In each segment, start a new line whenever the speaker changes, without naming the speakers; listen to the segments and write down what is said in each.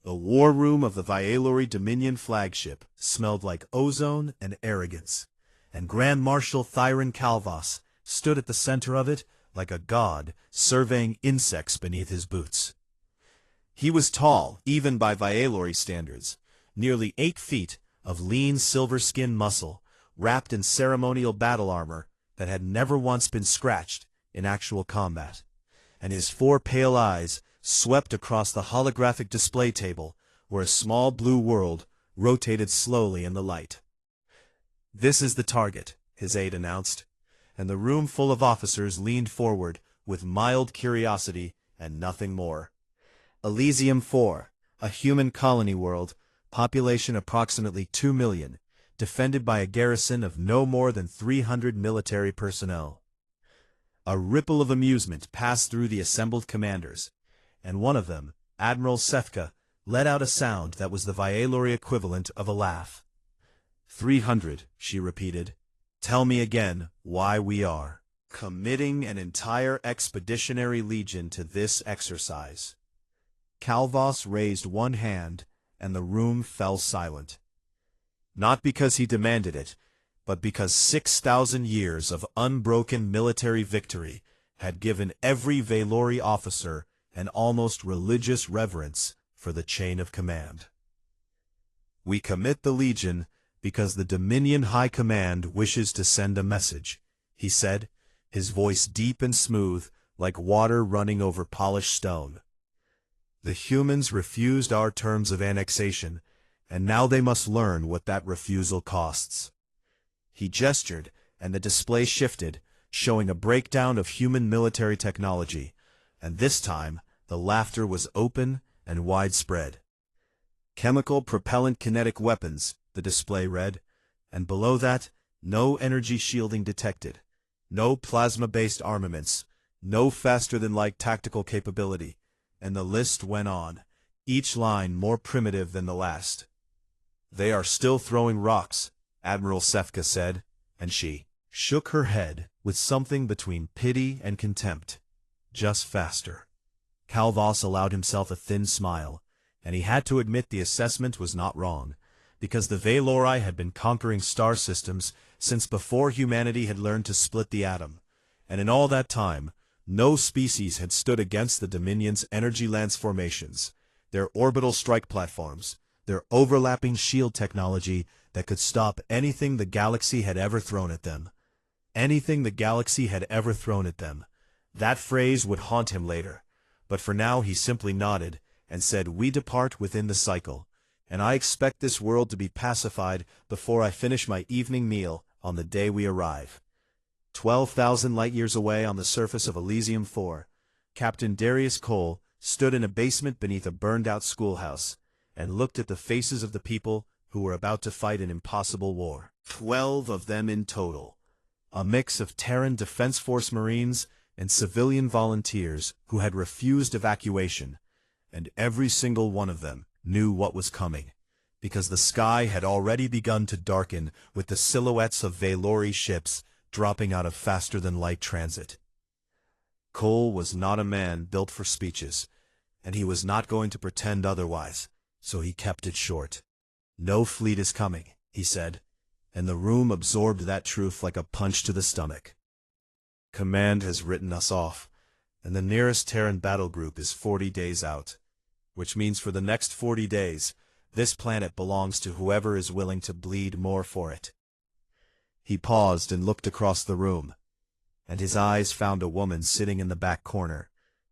The war room of the Vialori Dominion flagship smelled like ozone and arrogance, and Grand Marshal Thyron Calvas stood at the center of it like a god surveying insects beneath his boots. He was tall, even by Vialori standards, nearly 8 feet of lean silver-skinned muscle, wrapped in ceremonial battle armor that had never once been scratched in actual combat, and his 4 pale eyes swept across the holographic display table where a small blue world rotated slowly in the light. "This is the target," his aide announced, and the room full of officers leaned forward with mild curiosity and nothing more. Elysium 4, a human colony world, population approximately 2 million, defended by a garrison of no more than 300 military personnel. A ripple of amusement passed through the assembled commanders, and one of them, Admiral Sefka, let out a sound that was the Vialori equivalent of a laugh. 300, she repeated. "Tell me again why we are committing an entire expeditionary legion to this exercise." Calvas raised one hand, and the room fell silent. Not because he demanded it, but because 6,000 years of unbroken military victory had given every Vialori officer an almost religious reverence for the chain of command. "We commit the Legion because the Dominion High Command wishes to send a message," he said, his voice deep and smooth, like water running over polished stone. "The humans refused our terms of annexation, and now they must learn what that refusal costs." He gestured, and the display shifted, showing a breakdown of human military technology, and this time the laughter was open and widespread. "Chemical propellant kinetic weapons," the display read, and below that, "no energy shielding detected, no plasma-based armaments, no faster-than-light tactical capability," and the list went on, each line more primitive than the last. "They are still throwing rocks," Admiral Sefka said, and she shook her head with something between pity and contempt. "Just faster." Calvas allowed himself a thin smile, and he had to admit the assessment was not wrong, because the Vialori had been conquering star systems since before humanity had learned to split the atom, and in all that time, no species had stood against the Dominion's energy lance formations, their orbital strike platforms, their overlapping shield technology that could stop anything the galaxy had ever thrown at them. Anything the galaxy had ever thrown at them. That phrase would haunt him later, but for now he simply nodded and said, "We depart within the cycle, and I expect this world to be pacified before I finish my evening meal on the day we arrive." 12,000 light-years away on the surface of Elysium 4, Captain Darius Cole stood in a basement beneath a burned-out schoolhouse and looked at the faces of the people who were about to fight an impossible war. 12 of them in total, a mix of Terran Defense Force Marines and civilian volunteers who had refused evacuation, and every single one of them knew what was coming, because the sky had already begun to darken with the silhouettes of Vialori ships dropping out of faster-than-light transit. Cole was not a man built for speeches, and he was not going to pretend otherwise, so he kept it short. "No fleet is coming," he said, and the room absorbed that truth like a punch to the stomach. "Command has written us off, and the nearest Terran battle group is 40 days out, which means for the next 40 days, this planet belongs to whoever is willing to bleed more for it." He paused and looked across the room, and his eyes found a woman sitting in the back corner,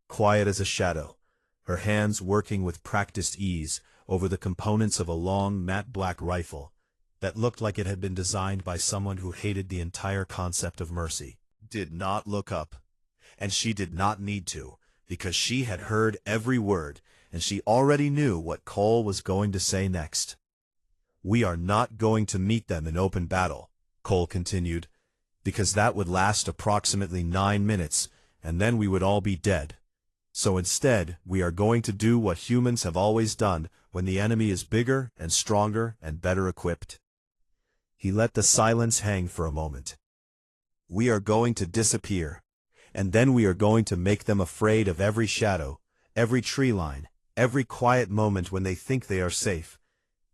quiet as a shadow, her hands working with practiced ease over the components of a long, matte black rifle that looked like it had been designed by someone who hated the entire concept of mercy. Did not look up, and she did not need to, because she had heard every word, and she already knew what Cole was going to say next. "We are not going to meet them in open battle," Cole continued, "because that would last approximately 9 minutes, and then we would all be dead. So instead, we are going to do what humans have always done when the enemy is bigger and stronger and better equipped." He let the silence hang for a moment. "We are going to disappear, and then we are going to make them afraid of every shadow, every tree line, every quiet moment when they think they are safe,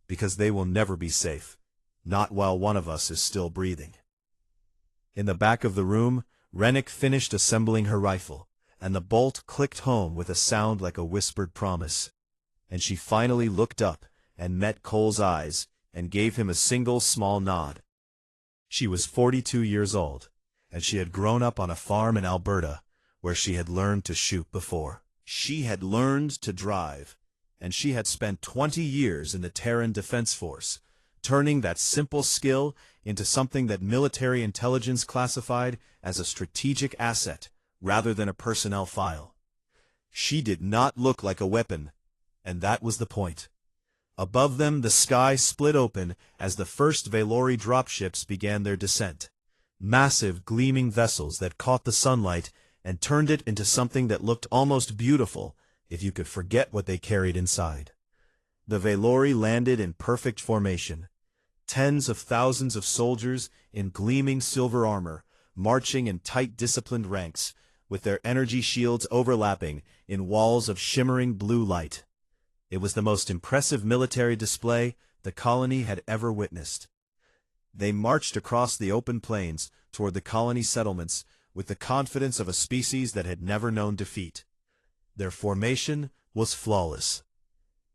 because they will never be safe, not while one of us is still breathing. In the back of the room, Rennick finished assembling her rifle, and the bolt clicked home with a sound like a whispered promise. And she finally looked up and met Cole's eyes and gave him a single small nod. She was 42 years old, and she had grown up on a farm in Alberta, where she had learned to shoot before. She had learned to drive, and she had spent 20 years in the Terran Defense Force, turning that simple skill into something that military intelligence classified as a strategic asset rather than a personnel file. She did not look like a weapon, and that was the point. Above them the sky split open as the first Valori dropships began their descent. Massive gleaming vessels that caught the sunlight and turned it into something that looked almost beautiful if you could forget what they carried inside. The Valori landed in perfect formation. Tens of thousands of soldiers in gleaming silver armor, marching in tight disciplined ranks, with their energy shields overlapping in walls of shimmering blue light. It was the most impressive military display the colony had ever witnessed. They marched across the open plains toward the colony settlements with the confidence of a species that had never known defeat. Their formation was flawless.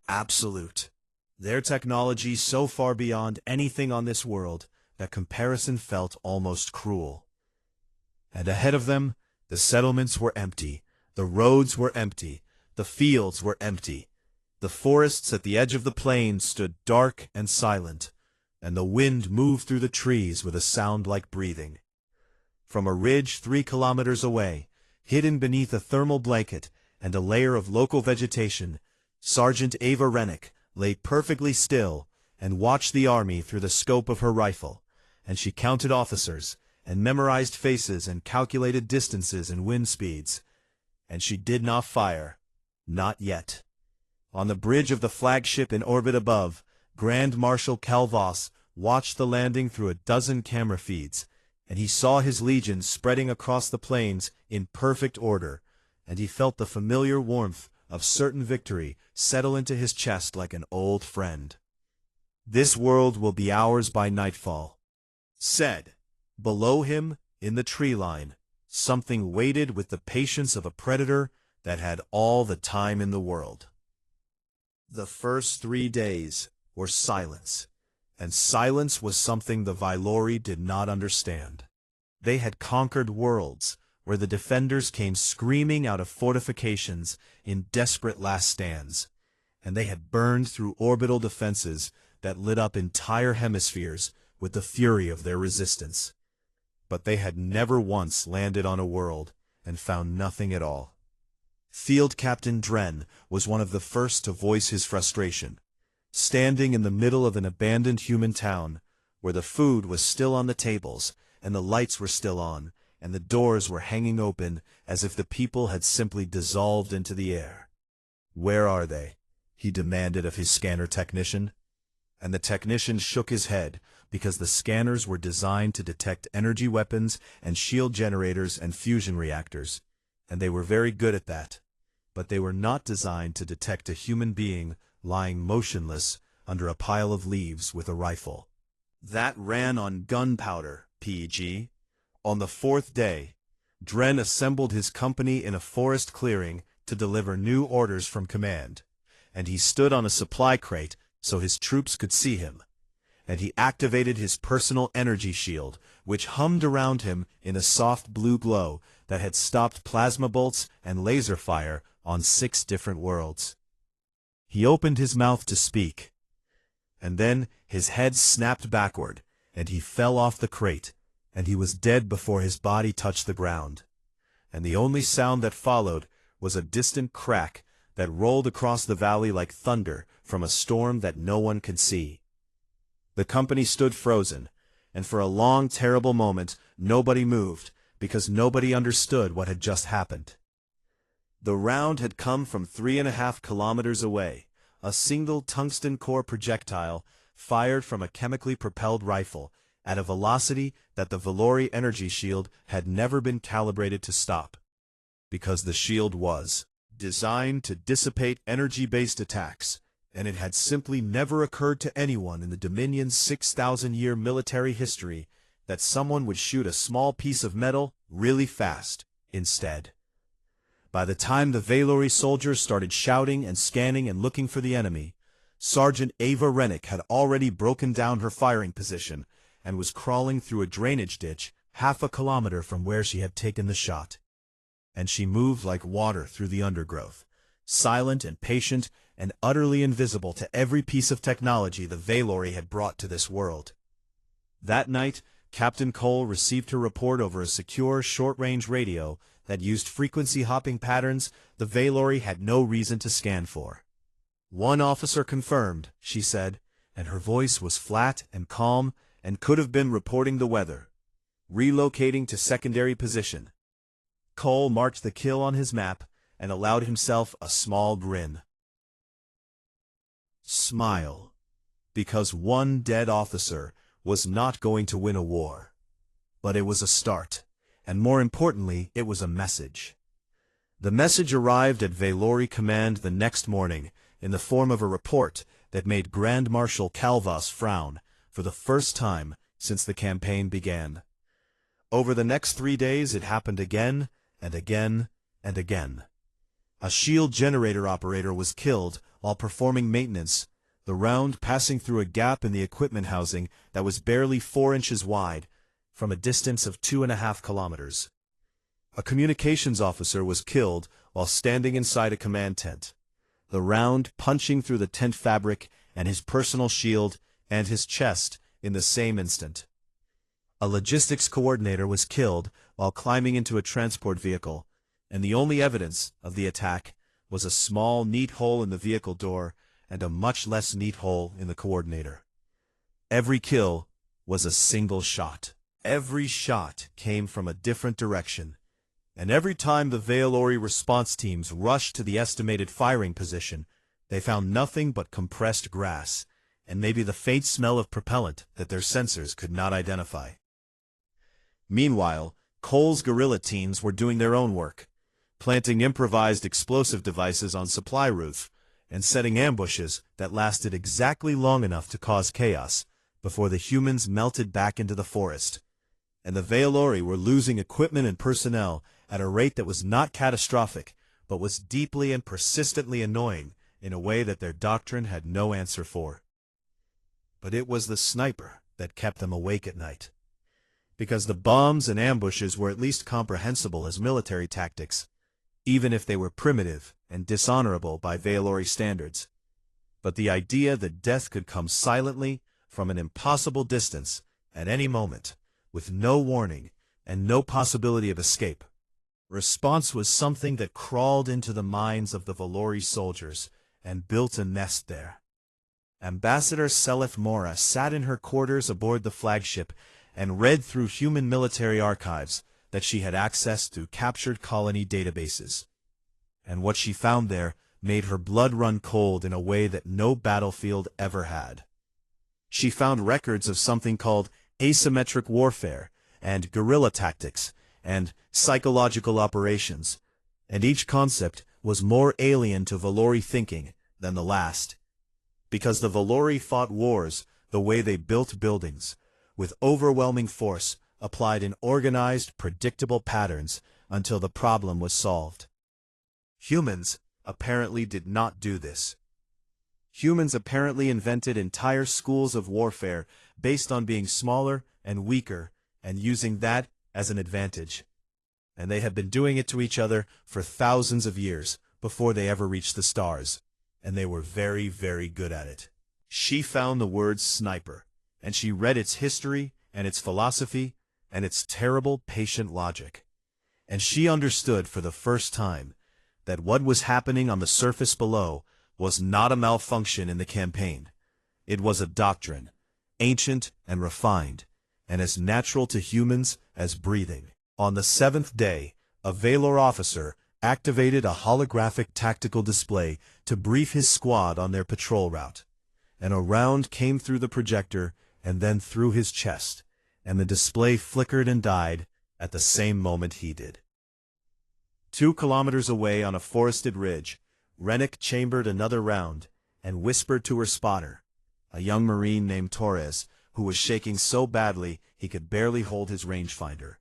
Absolute. Their technology so far beyond anything on this world that comparison felt almost cruel. And ahead of them, the settlements were empty, the roads were empty, the fields were empty. The forests at the edge of the plain stood dark and silent, and the wind moved through the trees with a sound like breathing. From a ridge 3 kilometers away, hidden beneath a thermal blanket and a layer of local vegetation, Sergeant Ava Rennick lay perfectly still and watched the army through the scope of her rifle, and she counted officers and memorized faces and calculated distances and wind speeds. And she did not fire. Not yet. On the bridge of the flagship in orbit above, Grand Marshal Calvas watched the landing through a dozen camera feeds, and he saw his legions spreading across the plains in perfect order, and he felt the familiar warmth of certain victory settle into his chest like an old friend. "This world will be ours by nightfall," said. Below him, in the tree line, something waited with the patience of a predator that had all the time in the world. The first 3 days were silence, and silence was something the Valori did not understand. They had conquered worlds where the defenders came screaming out of fortifications in desperate last stands, and they had burned through orbital defenses that lit up entire hemispheres with the fury of their resistance. But they had never once landed on a world and found nothing at all. Field Captain Dren was one of the first to voice his frustration, standing in the middle of an abandoned human town, where the food was still on the tables, and the lights were still on, and the doors were hanging open as if the people had simply dissolved into the air. "Where are they?" he demanded of his scanner technician. And the technician shook his head, because the scanners were designed to detect energy weapons and shield generators and fusion reactors, and they were very good at that. But they were not designed to detect a human being lying motionless under a pile of leaves with a rifle. That ran on gunpowder, PG. On the 4th day, Dren assembled his company in a forest clearing to deliver new orders from command, and he stood on a supply crate so his troops could see him. And he activated his personal energy shield, which hummed around him in a soft blue glow that had stopped plasma bolts and laser fire on 6 different worlds. He opened his mouth to speak, and then his head snapped backward, and he fell off the crate, and he was dead before his body touched the ground. And the only sound that followed was a distant crack that rolled across the valley like thunder from a storm that no one could see. The company stood frozen, and for a long, terrible moment nobody moved, because nobody understood what had just happened. The round had come from 3.5 kilometers away, a single tungsten core projectile fired from a chemically propelled rifle at a velocity that the Valori energy shield had never been calibrated to stop. Because the shield was designed to dissipate energy-based attacks, and it had simply never occurred to anyone in the Dominion's 6,000-year military history that someone would shoot a small piece of metal really fast instead. By the time the Valori soldiers started shouting and scanning and looking for the enemy, Sergeant Ava Rennick had already broken down her firing position and was crawling through a drainage ditch half a kilometer from where she had taken the shot. And she moved like water through the undergrowth, silent and patient and utterly invisible to every piece of technology the Valori had brought to this world. That night, Captain Cole received her report over a secure short-range radio that used frequency-hopping patterns the Valori had no reason to scan for. "One officer confirmed," she said, and her voice was flat and calm and could have been reporting the weather. "Relocating to secondary position." Cole marked the kill on his map and allowed himself a small grin. Smile. Because one dead officer was not going to win a war. But it was a start, and more importantly, it was a message. The message arrived at Valori Command the next morning in the form of a report that made Grand Marshal Calvas frown for the first time since the campaign began. Over the next 3 days it happened again and again and again. A shield generator operator was killed while performing maintenance, the round passing through a gap in the equipment housing that was barely 4 inches wide, from a distance of 2.5 kilometers. A communications officer was killed while standing inside a command tent, the round punching through the tent fabric and his personal shield and his chest in the same instant. A logistics coordinator was killed while climbing into a transport vehicle, and the only evidence of the attack was a small, neat hole in the vehicle door and a much less neat hole in the coordinator. Every kill was a single shot. Every shot came from a different direction, and every time the Valori response teams rushed to the estimated firing position, they found nothing but compressed grass, and maybe the faint smell of propellant that their sensors could not identify. Meanwhile, Cole's guerrilla teams were doing their own work, planting improvised explosive devices on supply routes, and setting ambushes that lasted exactly long enough to cause chaos before the humans melted back into the forest. And the Valori were losing equipment and personnel at a rate that was not catastrophic, but was deeply and persistently annoying in a way that their doctrine had no answer for. But it was the sniper that kept them awake at night, because the bombs and ambushes were at least comprehensible as military tactics, even if they were primitive and dishonorable by Valori standards. But the idea that death could come silently from an impossible distance at any moment, with no warning and no possibility of escape. Response was something that crawled into the minds of the Valori soldiers and built a nest there. Ambassador Seleth Mora sat in her quarters aboard the flagship and read through human military archives that she had accessed through captured colony databases. And what she found there made her blood run cold in a way that no battlefield ever had. She found records of something called asymmetric warfare, and guerrilla tactics, and psychological operations, and each concept was more alien to Valori thinking than the last. Because the Valori fought wars the way they built buildings, with overwhelming force applied in organized, predictable patterns until the problem was solved. Humans apparently did not do this. Humans apparently invented entire schools of warfare based on being smaller and weaker and using that as an advantage. And they have been doing it to each other for thousands of years before they ever reached the stars, and they were very, very good at it. She found the word sniper, and she read its history and its philosophy and its terrible patient logic. And she understood for the first time that what was happening on the surface below was not a malfunction in the campaign. It was a doctrine, ancient and refined, and as natural to humans as breathing. On the 7th day, a Valor officer activated a holographic tactical display to brief his squad on their patrol route. And a round came through the projector and then through his chest, and the display flickered and died at the same moment he did. 2 kilometers away on a forested ridge, Rennick chambered another round and whispered to her spotter, a young Marine named Torres, who was shaking so badly he could barely hold his rangefinder.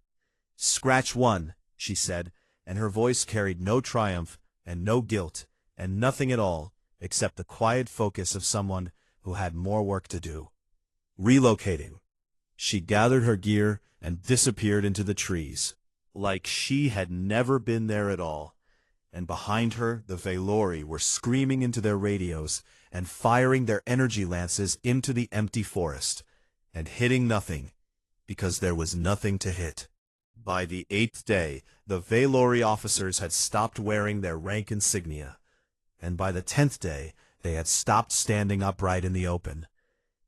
"Scratch one," she said, and her voice carried no triumph and no guilt and nothing at all except the quiet focus of someone who had more work to do. Relocating. She gathered her gear and disappeared into the trees, like she had never been there at all. And behind her, the Valori were screaming into their radios and firing their energy lances into the empty forest, and hitting nothing, because there was nothing to hit. By the 8th day, the Valori officers had stopped wearing their rank insignia, and by the 10th day, they had stopped standing upright in the open,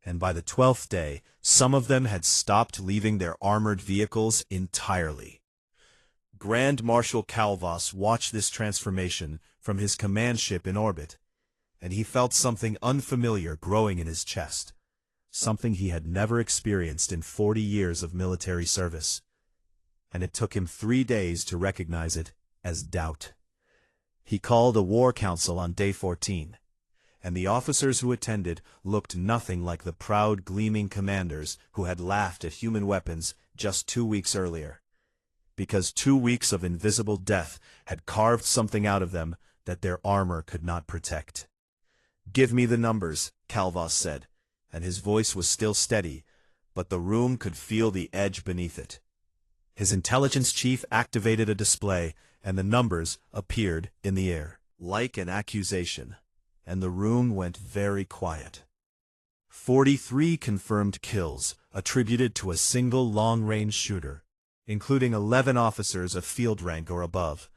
and by the 12th day, some of them had stopped leaving their armored vehicles entirely. Grand Marshal Calvas watched this transformation from his command ship in orbit, and he felt something unfamiliar growing in his chest, something he had never experienced in 40 years of military service, and it took him 3 days to recognize it as doubt. He called a war council on day 14, and the officers who attended looked nothing like the proud, gleaming commanders who had laughed at human weapons just 2 weeks earlier, because 2 weeks of invisible death had carved something out of them that their armor could not protect. "Give me the numbers," Calvas said, and his voice was still steady, but the room could feel the edge beneath it. His intelligence chief activated a display, and the numbers appeared in the air, like an accusation, and the room went very quiet. 43 confirmed kills attributed to a single long-range shooter, including 11 officers of field rank or above,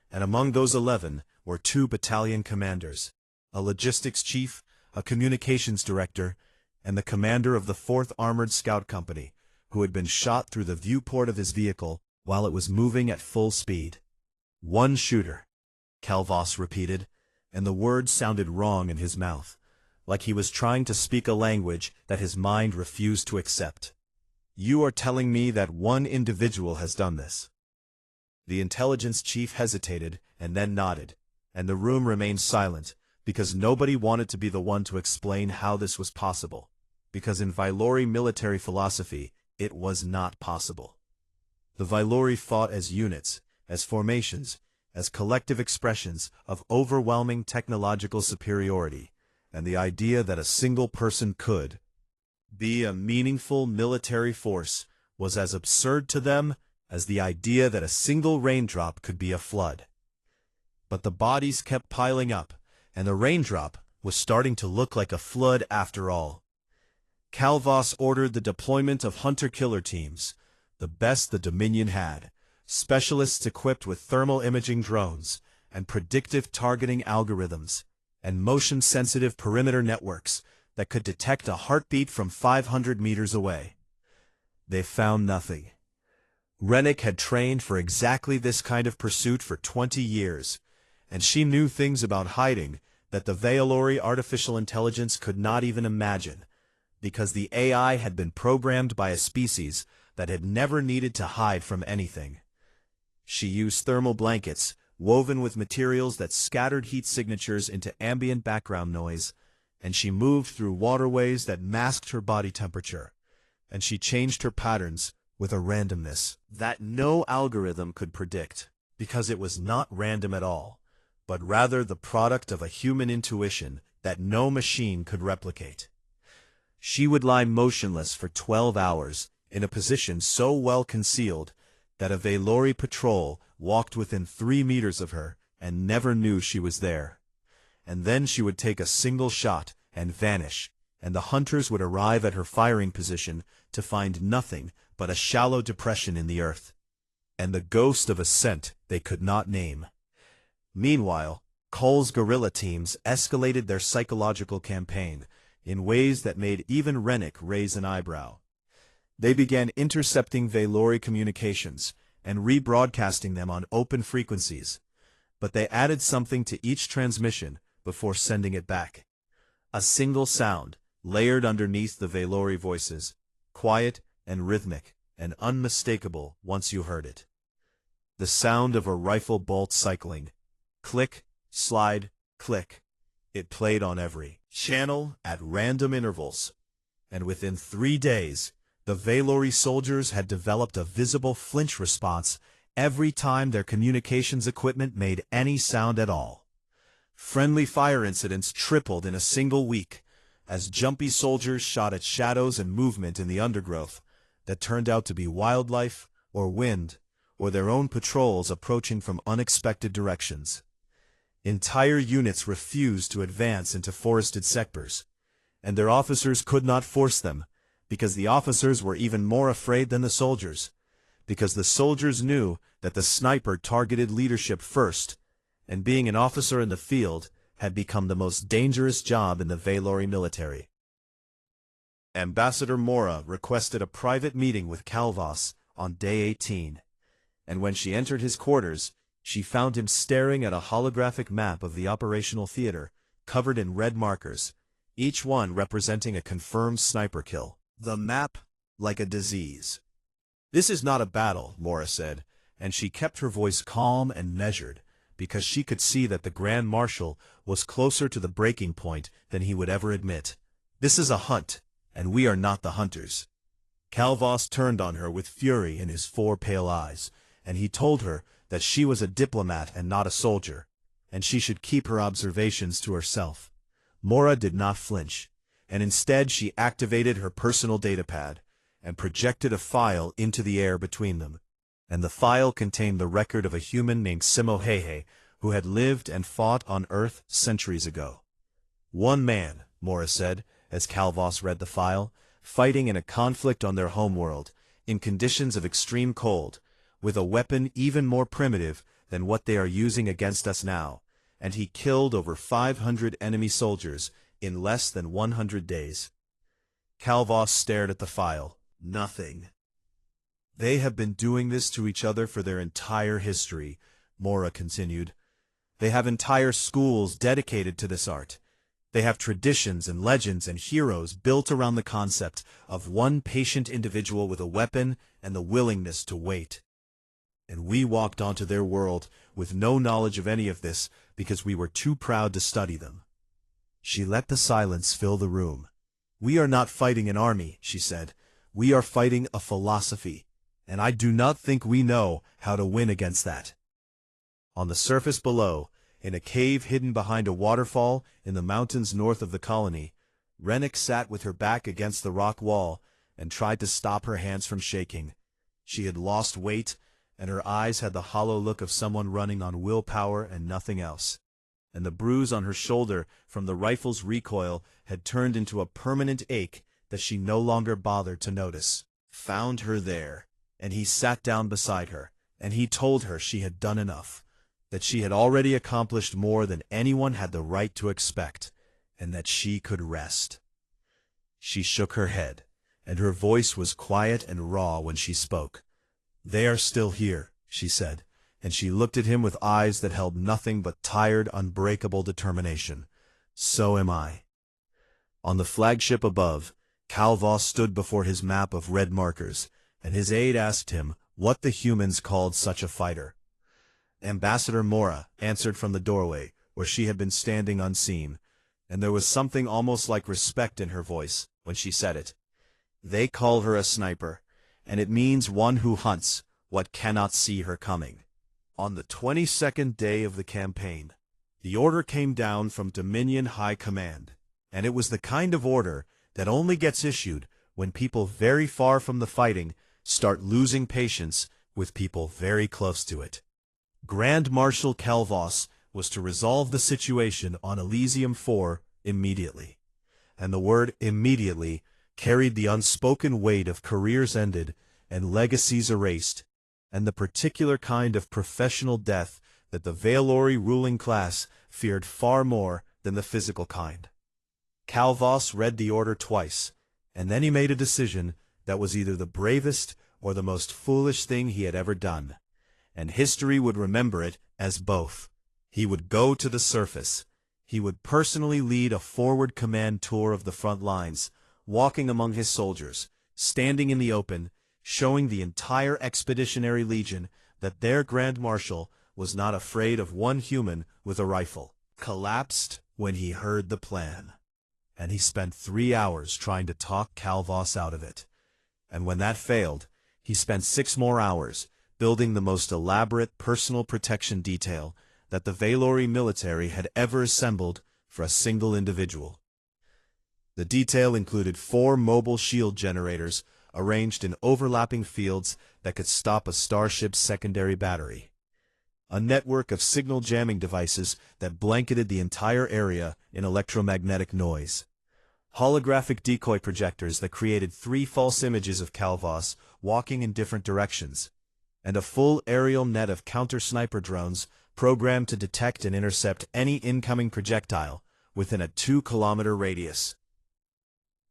and among those 11 were 2 battalion commanders, a logistics chief, a communications director, and the commander of the 4th Armored Scout Company, who had been shot through the viewport of his vehicle while it was moving at full speed. "One shooter," Calvas repeated, and the words sounded wrong in his mouth, like he was trying to speak a language that his mind refused to accept. "You are telling me that one individual has done this?" The intelligence chief hesitated and then nodded, and the room remained silent, because nobody wanted to be the one to explain how this was possible, because in Valori military philosophy, it was not possible. The Valori fought as units, as formations, as collective expressions of overwhelming technological superiority, and the idea that a single person could be a meaningful military force was as absurd to them as the idea that a single raindrop could be a flood. But the bodies kept piling up, and the raindrop was starting to look like a flood after all. Calvas ordered the deployment of hunter-killer teams, the best the Dominion had, specialists equipped with thermal imaging drones and predictive targeting algorithms, and motion-sensitive perimeter networks that could detect a heartbeat from 500 meters away. They found nothing. Rennick had trained for exactly this kind of pursuit for 20 years, and she knew things about hiding that the Valori artificial intelligence could not even imagine, because the AI had been programmed by a species that had never needed to hide from anything. She used thermal blankets, woven with materials that scattered heat signatures into ambient background noise, and she moved through waterways that masked her body temperature, and she changed her patterns with a randomness that no algorithm could predict, because it was not random at all, but rather the product of a human intuition that no machine could replicate. She would lie motionless for 12 hours, in a position so well concealed that a Valori patrol walked within 3 meters of her and never knew she was there. And then she would take a single shot and vanish, and the hunters would arrive at her firing position to find nothing but a shallow depression in the earth, and the ghost of a scent they could not name. Meanwhile, Cole's guerrilla teams escalated their psychological campaign in ways that made even Rennick raise an eyebrow. They began intercepting Valori communications and rebroadcasting them on open frequencies, but they added something to each transmission before sending it back. A single sound, layered underneath the Valori voices, quiet and rhythmic and unmistakable once you heard it. the sound of a rifle bolt cycling. Click, slide, click. It played on every channel at random intervals. And within 3 days, the Valori soldiers had developed a visible flinch response every time their communications equipment made any sound at all. Friendly fire incidents tripled in a single week, as jumpy soldiers shot at shadows and movement in the undergrowth that turned out to be wildlife or wind or their own patrols approaching from unexpected directions. Entire units refused to advance into forested sectors, and their officers could not force them, because the officers were even more afraid than the soldiers, because the soldiers knew that the sniper targeted leadership first, and being an officer in the field had become the most dangerous job in the Valori military. Ambassador Mora requested a private meeting with Calvas on day 18, and when she entered his quarters, she found him staring at a holographic map of the operational theater, covered in red markers, each one representing a confirmed sniper kill. The map, like a disease. "This is not a battle," Mora said, and she kept her voice calm and measured, because she could see that the Grand Marshal was closer to the breaking point than he would ever admit. "This is a hunt, and we are not the hunters." Calvas turned on her with fury in his 4 pale eyes, and he told her that she was a diplomat and not a soldier, and she should keep her observations to herself. Mora did not flinch, and instead she activated her personal datapad and projected a file into the air between them. And the file contained the record of a human named Simohehe who had lived and fought on Earth centuries ago. "One man," Mora said, as Calvas read the file, "fighting in a conflict on their homeworld, in conditions of extreme cold, with a weapon even more primitive than what they are using against us now, and he killed over 500 enemy soldiers in less than 100 days. Calvas stared at the file. Nothing. "They have been doing this to each other for their entire history," Mora continued. "They have entire schools dedicated to this art. They have traditions and legends and heroes built around the concept of one patient individual with a weapon and the willingness to wait. And we walked onto their world with no knowledge of any of this because we were too proud to study them." She let the silence fill the room. "We are not fighting an army," she said. "We are fighting a philosophy, and I do not think we know how to win against that." On the surface below, in a cave hidden behind a waterfall in the mountains north of the colony, Rennick sat with her back against the rock wall and tried to stop her hands from shaking. She had lost weight, and her eyes had the hollow look of someone running on willpower and nothing else. And the bruise on her shoulder from the rifle's recoil had turned into a permanent ache that she no longer bothered to notice. Found her there, and he sat down beside her, and he told her she had done enough, that she had already accomplished more than anyone had the right to expect, and that she could rest. She shook her head, and her voice was quiet and raw when she spoke. "They are still here," she said, and she looked at him with eyes that held nothing but tired, unbreakable determination. "So am I." On the flagship above, Calvas stood before his map of red markers, and his aide asked him what the humans called such a fighter. Ambassador Mora answered from the doorway, where she had been standing unseen, and there was something almost like respect in her voice when she said it. "They call her a sniper, and it means one who hunts what cannot see her coming." On the 22nd day of the campaign, the order came down from Dominion High Command, and it was the kind of order that only gets issued when people very far from the fighting start losing patience with people very close to it. Grand Marshal Calvas was to resolve the situation on Elysium 4 immediately, and the word immediately carried the unspoken weight of careers ended and legacies erased, and the particular kind of professional death that the Valori ruling class feared far more than the physical kind. Calvas read the order twice, and then he made a decision that was either the bravest or the most foolish thing he had ever done, and history would remember it as both. He would go to the surface. He would personally lead a forward command tour of the front lines, walking among his soldiers, standing in the open, showing the entire Expeditionary Legion that their Grand Marshal was not afraid of one human with a rifle, collapsed when he heard the plan. And he spent 3 hours trying to talk Calvas out of it. And when that failed, he spent 6 more hours building the most elaborate personal protection detail that the Valori military had ever assembled for a single individual. The detail included 4 mobile shield generators arranged in overlapping fields that could stop a starship's secondary battery, a network of signal jamming devices that blanketed the entire area in electromagnetic noise, holographic decoy projectors that created 3 false images of Calvas walking in different directions, and a full aerial net of counter-sniper drones programmed to detect and intercept any incoming projectile within a 2-kilometer radius.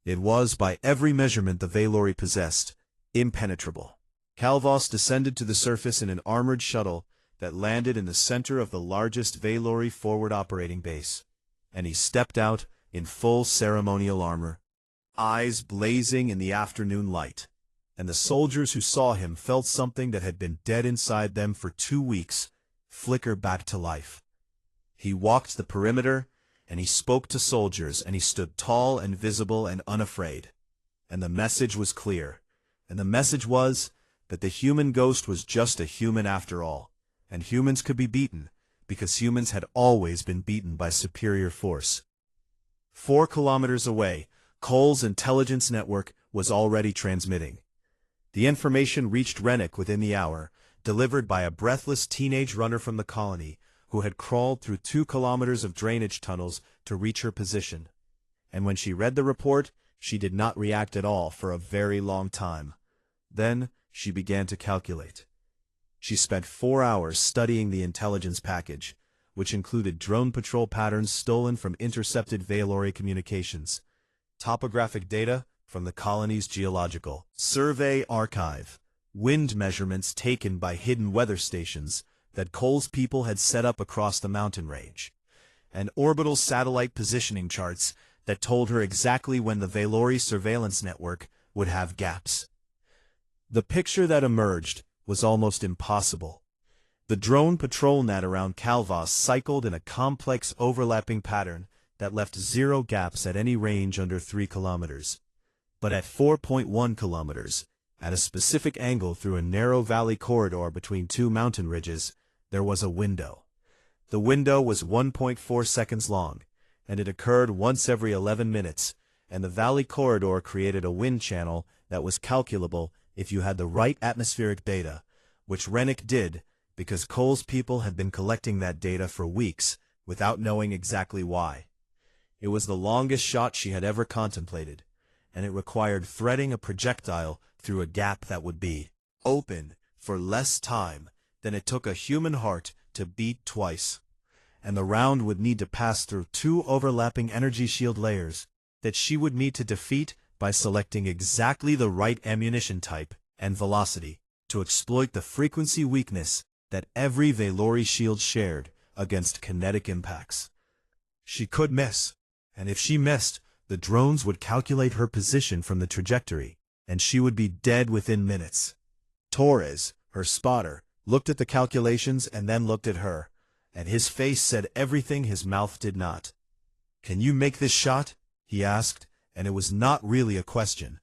It was, by every measurement the Valori possessed, impenetrable. Calvas descended to the surface in an armored shuttle that landed in the center of the largest Valori forward operating base, and he stepped out in full ceremonial armor, eyes blazing in the afternoon light, and the soldiers who saw him felt something that had been dead inside them for 2 weeks flicker back to life. He walked the perimeter, and he spoke to soldiers, and he stood tall and visible and unafraid. And the message was clear. And the message was that the human ghost was just a human after all, and humans could be beaten, because humans had always been beaten by superior force. 4 kilometers away, Cole's intelligence network was already transmitting. The information reached Rennick within the hour, delivered by a breathless teenage runner from the colony, who had crawled through 2 kilometers of drainage tunnels to reach her position. And when she read the report, she did not react at all for a very long time. Then she began to calculate. She spent 4 hours studying the intelligence package, which included drone patrol patterns stolen from intercepted Valori communications, topographic data from the colony's geological survey archive, wind measurements taken by hidden weather stations that Cole's people had set up across the mountain range, and orbital satellite positioning charts that told her exactly when the Valori surveillance network would have gaps. The picture that emerged was almost impossible. The drone patrol net around Calvas cycled in a complex overlapping pattern that left 0 gaps at any range under 3 kilometers. But at 4.1 kilometers, at a specific angle through a narrow valley corridor between 2 mountain ridges, there was a window. The window was 1.4 seconds long, and it occurred once every 11 minutes, and the valley corridor created a wind channel that was calculable if you had the right atmospheric data, which Rennick did because Cole's people had been collecting that data for weeks without knowing exactly why. It was the longest shot she had ever contemplated, and it required threading a projectile through a gap that would be open for less time than it took a human heart to beat twice, and the round would need to pass through 2 overlapping energy shield layers that she would need to defeat by selecting exactly the right ammunition type and velocity to exploit the frequency weakness that every Valori shield shared against kinetic impacts. She could miss, and if she missed, the drones would calculate her position from the trajectory, and she would be dead within minutes. Torres, her spotter, looked at the calculations and then looked at her, and his face said everything his mouth did not. "Can you make this shot?" he asked, and it was not really a question.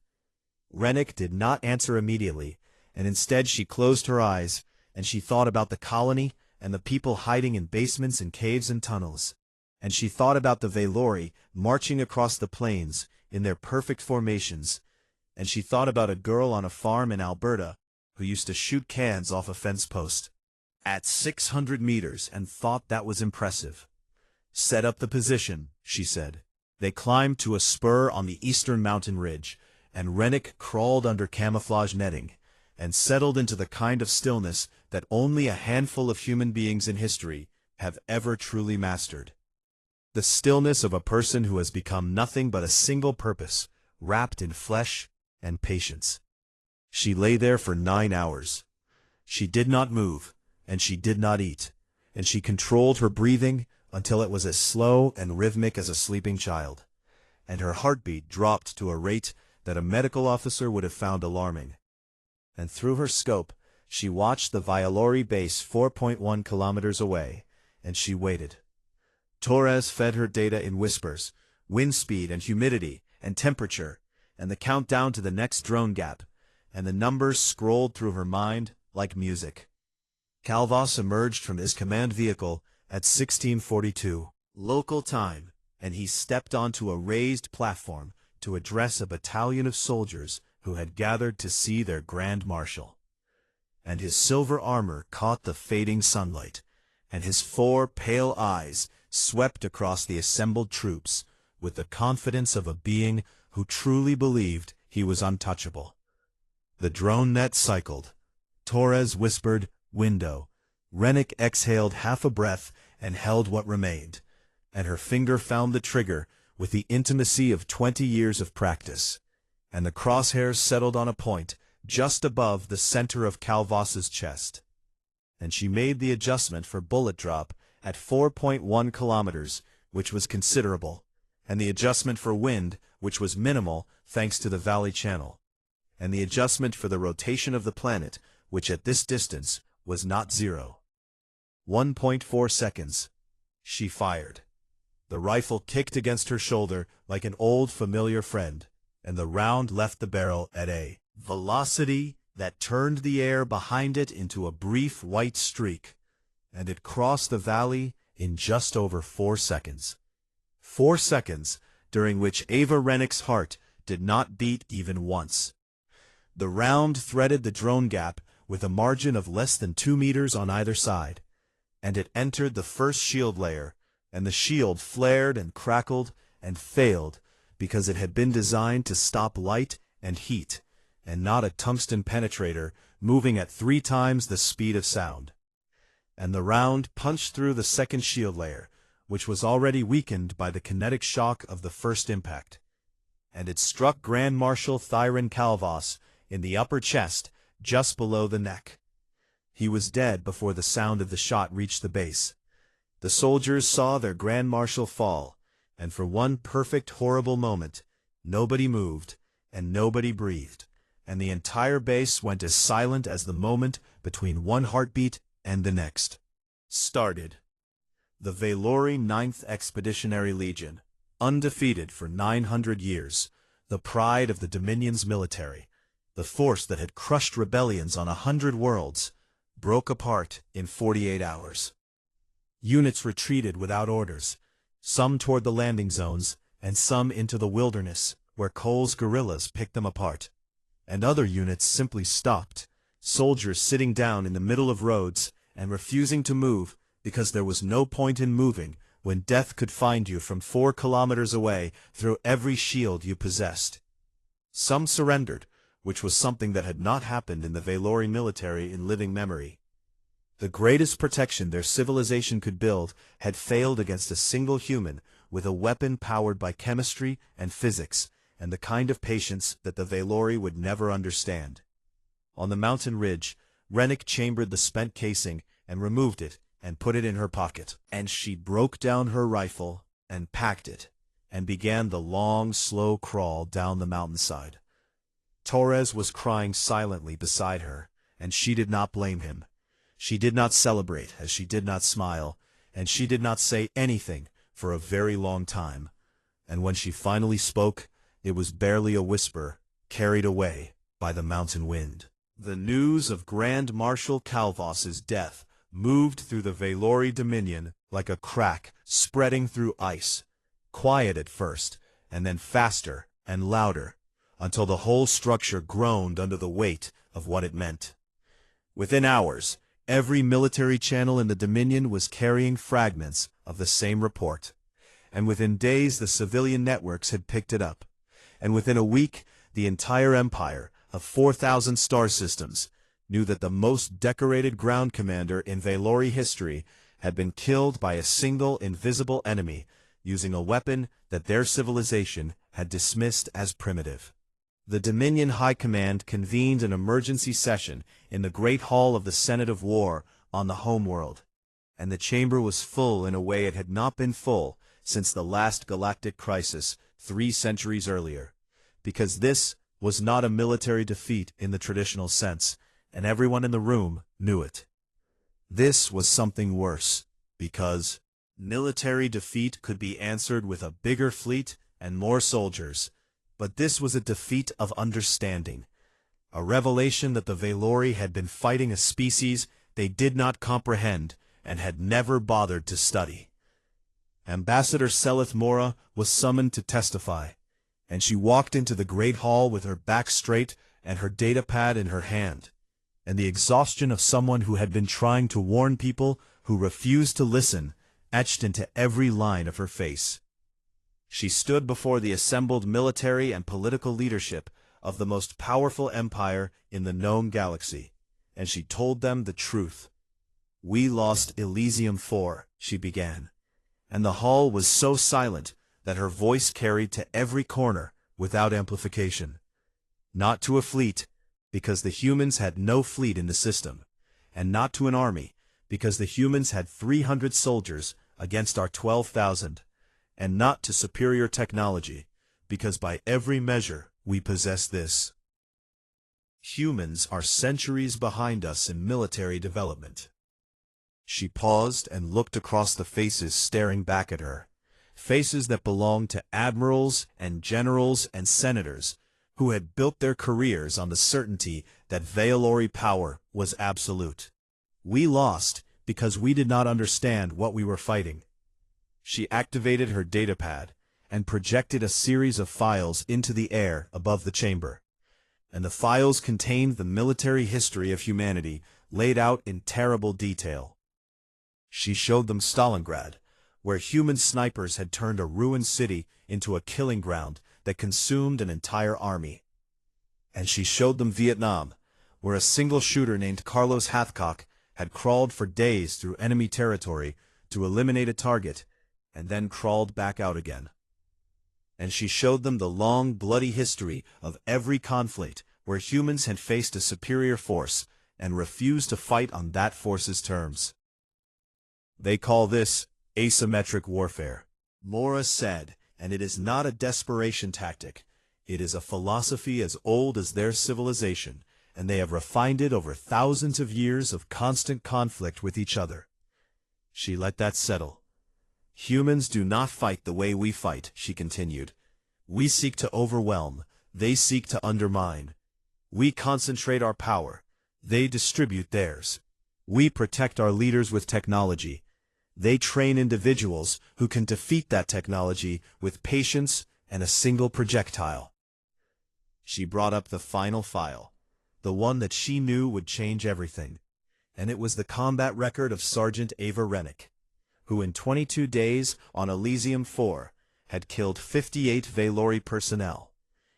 Rennick did not answer immediately, and instead she closed her eyes, and she thought about the colony and the people hiding in basements and caves and tunnels. And she thought about the Valori marching across the plains in their perfect formations, and she thought about a girl on a farm in Alberta who used to shoot cans off a fence post at 600 meters and thought that was impressive. "Set up the position," she said. They climbed to a spur on the eastern mountain ridge, and Rennick crawled under camouflage netting and settled into the kind of stillness that only a handful of human beings in history have ever truly mastered. The stillness of a person who has become nothing but a single purpose, wrapped in flesh and patience. She lay there for 9 hours. She did not move, and she did not eat, and she controlled her breathing until it was as slow and rhythmic as a sleeping child, and her heartbeat dropped to a rate that a medical officer would have found alarming. And through her scope, she watched the Vialori base 4.1 kilometers away, and she waited. Torres fed her data in whispers, wind speed and humidity and temperature, and the countdown to the next drone gap, and the numbers scrolled through her mind like music. Calvas emerged from his command vehicle at 1642 local time, and he stepped onto a raised platform to address a battalion of soldiers who had gathered to see their Grand Marshal. And his silver armor caught the fading sunlight, and his 4 pale eyes swept across the assembled troops with the confidence of a being who truly believed he was untouchable. The drone net cycled. Torres whispered, "Window." Rennick exhaled half a breath and held what remained, and her finger found the trigger with the intimacy of 20 years of practice, and the crosshairs settled on a point just above the center of Calvas's chest. And she made the adjustment for bullet drop at 4.1 kilometers, which was considerable, and the adjustment for wind, which was minimal thanks to the valley channel, and the adjustment for the rotation of the planet, which at this distance was not 0. 1.4 seconds. She fired. The rifle kicked against her shoulder like an old familiar friend, and the round left the barrel at a velocity that turned the air behind it into a brief white streak, and it crossed the valley in just over 4 seconds. 4 seconds, during which Ava Rennick's heart did not beat even once. The round threaded the drone gap with a margin of less than 2 meters on either side, and it entered the first shield layer, and the shield flared and crackled and failed because it had been designed to stop light and heat, and not a tungsten penetrator moving at 3 times the speed of sound. And the round punched through the second shield layer, which was already weakened by the kinetic shock of the first impact, and it struck Grand Marshal Thyron Calvas in the upper chest just below the neck. He was dead before the sound of the shot reached the base. The soldiers saw their Grand Marshal fall, and for one perfect horrible moment, nobody moved and nobody breathed, and the entire base went as silent as the moment between one heartbeat and the next. Started. The Valori 9th Expeditionary Legion, undefeated for 900 years, the pride of the Dominion's military, the force that had crushed rebellions on 100 worlds, broke apart in 48 hours. Units retreated without orders, some toward the landing zones, and some into the wilderness, where Cole's guerrillas picked them apart. And other units simply stopped, soldiers sitting down in the middle of roads and refusing to move because there was no point in moving when death could find you from 4 kilometers away through every shield you possessed. Some surrendered, which was something that had not happened in the Valori military in living memory. The greatest protection their civilization could build had failed against a single human with a weapon powered by chemistry and physics, and the kind of patience that the Valori would never understand. On the mountain ridge, Rennick chambered the spent casing and removed it and put it in her pocket, and she broke down her rifle and packed it, and began the long, slow crawl down the mountainside. Torres was crying silently beside her, and she did not blame him. She did not celebrate as she did not smile, and she did not say anything for a very long time, and when she finally spoke, it was barely a whisper, carried away by the mountain wind. The news of Grand Marshal Calvas's death moved through the Valori Dominion like a crack spreading through ice, quiet at first, and then faster and louder, until the whole structure groaned under the weight of what it meant. Within hours, every military channel in the Dominion was carrying fragments of the same report, and within days the civilian networks had picked it up, and within a week the entire empire of 4,000 star systems knew that the most decorated ground commander in Valori history had been killed by a single invisible enemy using a weapon that their civilization had dismissed as primitive. The Dominion High Command convened an emergency session in the Great Hall of the Senate of War on the homeworld, and the chamber was full in a way it had not been full since the last galactic crisis 3 centuries earlier, because this was not a military defeat in the traditional sense, and everyone in the room knew it. This was something worse, because military defeat could be answered with a bigger fleet and more soldiers, but this was a defeat of understanding, a revelation that the Valori had been fighting a species they did not comprehend and had never bothered to study. Ambassador Selith Mora was summoned to testify, and she walked into the great hall with her back straight and her datapad in her hand, and the exhaustion of someone who had been trying to warn people who refused to listen etched into every line of her face. She stood before the assembled military and political leadership of the most powerful empire in the known galaxy, and she told them the truth. "We lost Elysium 4, she began, and the hall was so silent that her voice carried to every corner without amplification. Not to a fleet, because the humans had no fleet in the system, and not to an army, because the humans had 300 soldiers against our 12,000, and not to superior technology, because by every measure we possess this. Humans are centuries behind us in military development." She paused and looked across the faces staring back at her, faces that belonged to admirals and generals and senators who had built their careers on the certainty that Valori power was absolute. "We lost because we did not understand what we were fighting." She activated her datapad and projected a series of files into the air above the chamber, and the files contained the military history of humanity laid out in terrible detail. She showed them Stalingrad, where human snipers had turned a ruined city into a killing ground that consumed an entire army. And she showed them Vietnam, where a single shooter named Carlos Hathcock had crawled for days through enemy territory to eliminate a target, and then crawled back out again. And she showed them the long, bloody history of every conflict where humans had faced a superior force and refused to fight on that force's terms. "They call this asymmetric warfare," Mora said, "and it is not a desperation tactic. It is a philosophy as old as their civilization, and they have refined it over thousands of years of constant conflict with each other." She let that settle. "Humans do not fight the way we fight," she continued. "We seek to overwhelm, they seek to undermine. We concentrate our power, they distribute theirs. We protect our leaders with technology. They train individuals who can defeat that technology with patience and a single projectile." She brought up the final file, the one that she knew would change everything, and it was the combat record of Sergeant Ava Rennick, who in 22 days on Elysium 4 had killed 58 Valori personnel,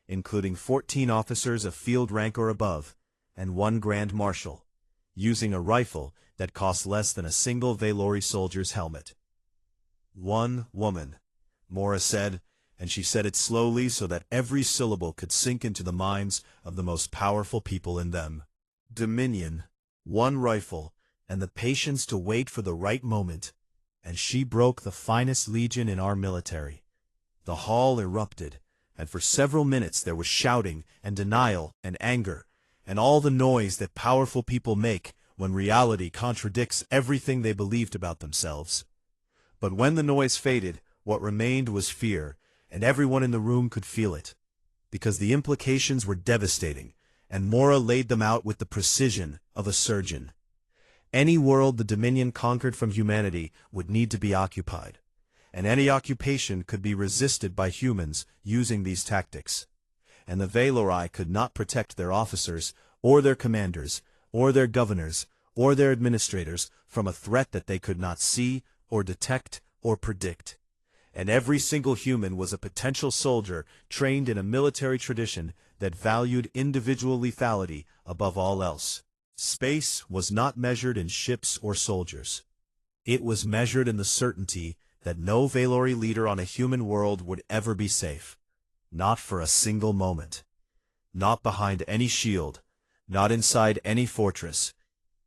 including 14 officers of field rank or above, and 1 Grand Marshal, using a rifle that cost less than a single Valori soldier's helmet. "One woman," Mora said, and she said it slowly so that every syllable could sink into the minds of the most powerful people in them. "Dominion, 1 rifle, and the patience to wait for the right moment, and she broke the finest legion in our military." The hall erupted, and for several minutes there was shouting and denial and anger, and all the noise that powerful people make when reality contradicts everything they believed about themselves. But when the noise faded, what remained was fear, and everyone in the room could feel it, because the implications were devastating, and Mora laid them out with the precision of a surgeon. Any world the Dominion conquered from humanity would need to be occupied, and any occupation could be resisted by humans using these tactics. And the Valori could not protect their officers, or their commanders, or their governors, or their administrators from a threat that they could not see, or detect, or predict. And every single human was a potential soldier trained in a military tradition that valued individual lethality above all else. Space was not measured in ships or soldiers. It was measured in the certainty that no Valori leader on a human world would ever be safe. Not for a single moment. Not behind any shield. Not inside any fortress.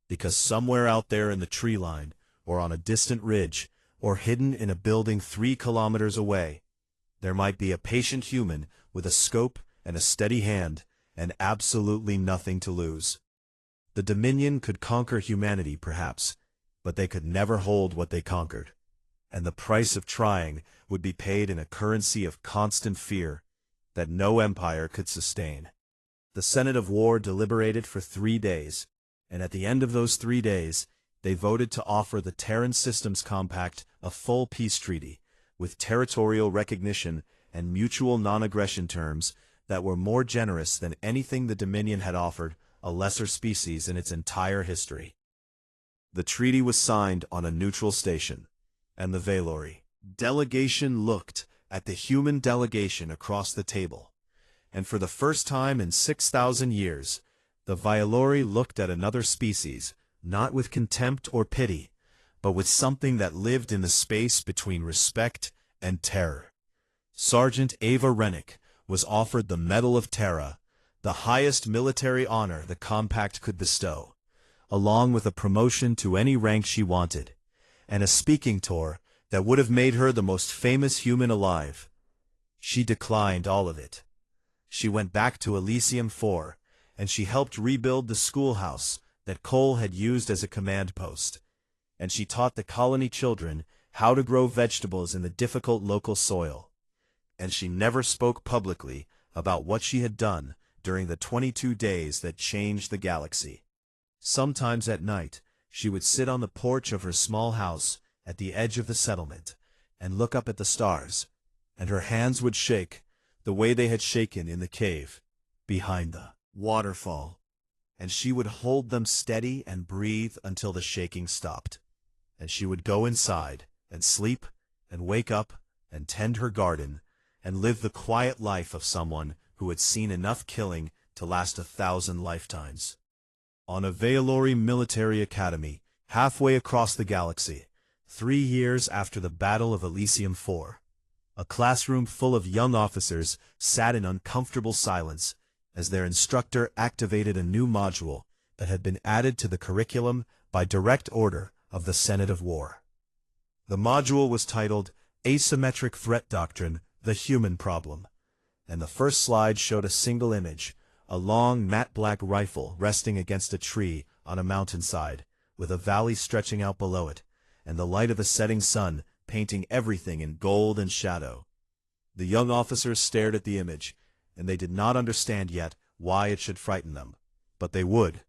Because somewhere out there in the tree line, or on a distant ridge, or hidden in a building 3 kilometers away, there might be a patient human with a scope and a steady hand, and absolutely nothing to lose. The Dominion could conquer humanity, perhaps, but they could never hold what they conquered. And the price of trying would be paid in a currency of constant fear that no empire could sustain. The Senate of War deliberated for 3 days, and at the end of those 3 days, they voted to offer the Terran Systems Compact a full peace treaty, with territorial recognition and mutual non-aggression terms that were more generous than anything the Dominion had offered a lesser species in its entire history. The treaty was signed on a neutral station, and the Valori delegation looked at the human delegation across the table. And for the first time in 6,000 years, the Valori looked at another species, not with contempt or pity, but with something that lived in the space between respect and terror. Sergeant Ava Rennick was offered the Medal of Terra, the highest military honor the Compact could bestow, along with a promotion to any rank she wanted, and a speaking tour that would have made her the most famous human alive. She declined all of it. She went back to Elysium 4, and she helped rebuild the schoolhouse that Cole had used as a command post, and she taught the colony children how to grow vegetables in the difficult local soil. And she never spoke publicly about what she had done during the 22 days that changed the galaxy. Sometimes at night, she would sit on the porch of her small house at the edge of the settlement and look up at the stars, and her hands would shake the way they had shaken in the cave behind the waterfall, and she would hold them steady and breathe until the shaking stopped. And she would go inside and sleep and wake up and tend her garden and live the quiet life of someone who had seen enough killing to last 1,000 lifetimes. On a Valori military academy, halfway across the galaxy, 3 years after the Battle of Elysium 4, a classroom full of young officers sat in uncomfortable silence as their instructor activated a new module that had been added to the curriculum by direct order of the Senate of War. The module was titled Asymmetric Threat Doctrine, the Human Problem, and the first slide showed a single image, a long matte black rifle resting against a tree on a mountainside, with a valley stretching out below it, and the light of the setting sun painting everything in gold and shadow. The young officers stared at the image, and they did not understand yet why it should frighten them, but they would,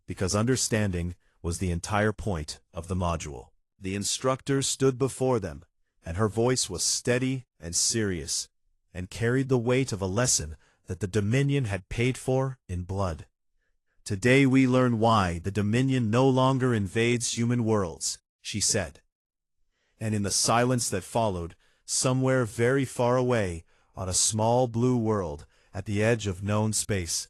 because understanding was the entire point of the module. The instructor stood before them, and her voice was steady and serious, and carried the weight of a lesson that the Dominion had paid for in blood. Today we learn why the Dominion no longer invades human worlds, she said. And in the silence that followed, somewhere very far away, on a small blue world at the edge of known space,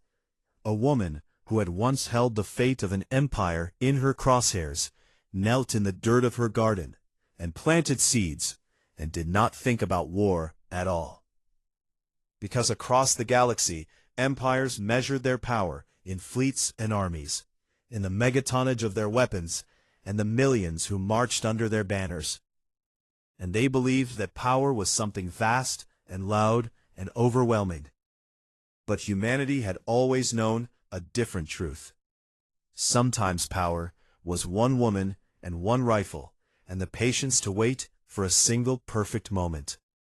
a woman who had once held the fate of an empire in her crosshairs knelt in the dirt of her garden and planted seeds and did not think about war at all. Because across the galaxy, empires measured their power in fleets and armies, in the megatonnage of their weapons, and the millions who marched under their banners. And they believed that power was something vast and loud and overwhelming. But humanity had always known a different truth. Sometimes power was one woman and one rifle, and the patience to wait for a single perfect moment.